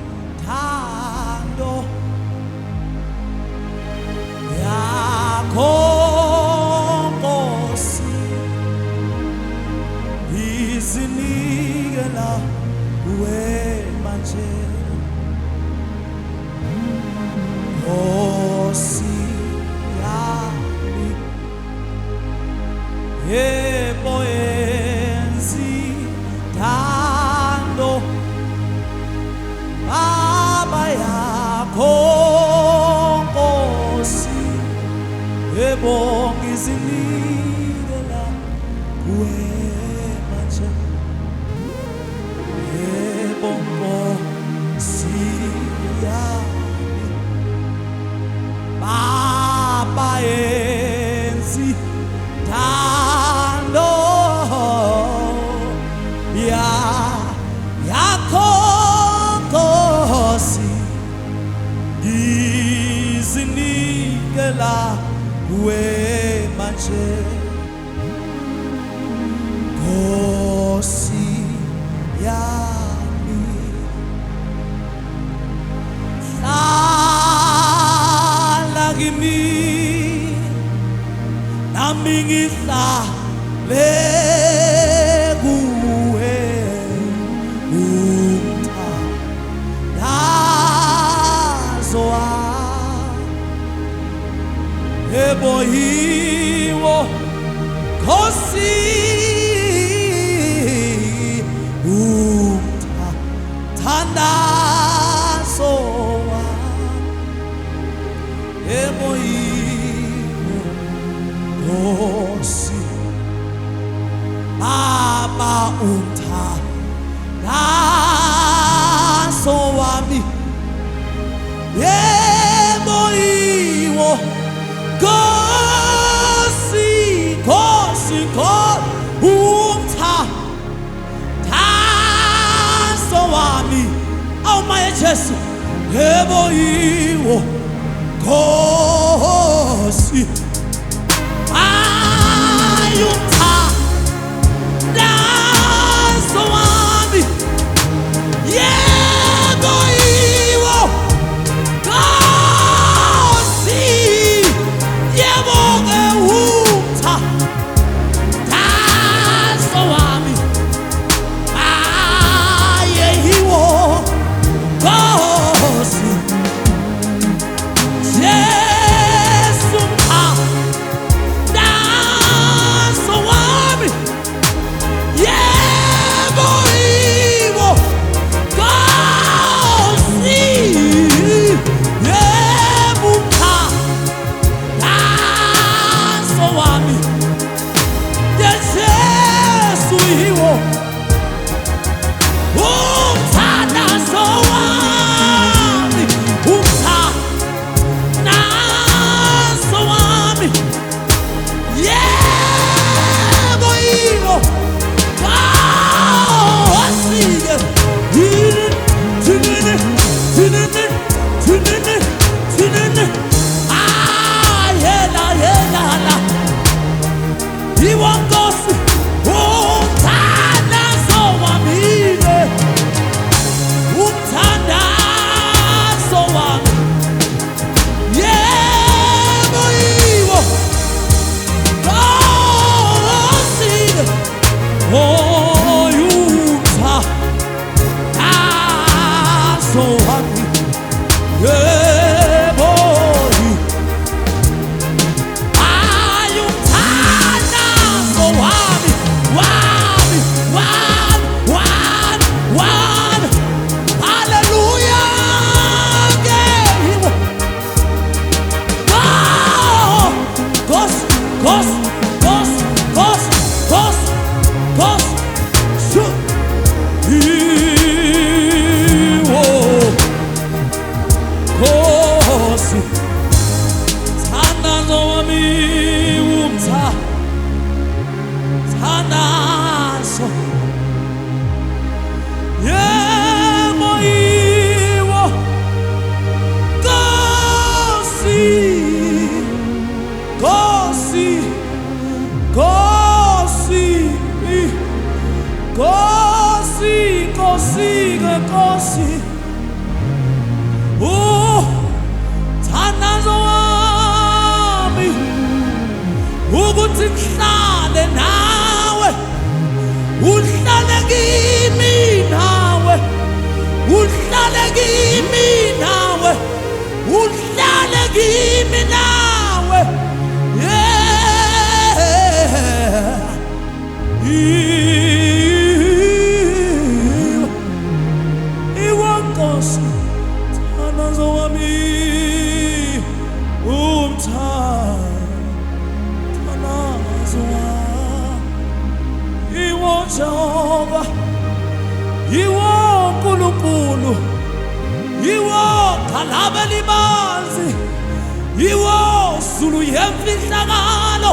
izithando yakho Nkosi, izinikela kuwe manje. Nkosi yami, yebo izithando Baba yakho Nkosi, yebo ngizinikela kuwe manje. Yebo Nkosi yami, Baba izithando yakho Nkosi, ngizinikela kuwe manje. Nkosi yami, hlala kimi nami ngihlale kuwe, umthandazo wami yebo yiwo Nkosi, umthandazo wami yebo yiwo Nkosi, Baba umthandazo wami yebo yiwo Nkosi, Nkosi, Nkosi, umthandazo wami awumaye Jesu yebo yiwo Nkosi, umthandazo wami yebo yiwo Nkosi, yebo umthandazo wami aye yiwo Nkosi, Jesu umthandazo wami yebo yiwo Nkosi, yebo umthandazo wami Jesu yiwo umthandazo wami, umthandazo wami yebo yiwo Nkosi, tinini ayela yela yiwo Nkosi, umthandazo wami, umthandazo wami yebo yiwo Nkosi, oh umthandazo wami yebo umthandazo wami, wami, wami, wami, wami, haleluya ngeyiwo Nkosi, Nkosi, Nkosi, Nkosi, Nkosi, Nkosi, yiwo Nkosi, umthandazo wami, umthandazo yebo yiwo Nkosi, Nkosi, Nkosi, Nkosi, Nkosi, Nkosi, uhlale kimi nawe, uhlale kimi nawe, uhlale kimi nawe, yeah. Iwe Nkosi thandazo wami umthandazo wami, Iwe Jehova, Iwe Nkulunkulu, Iwe Gxalaba elibanzi, Iwe Zulu yemfihlakalo.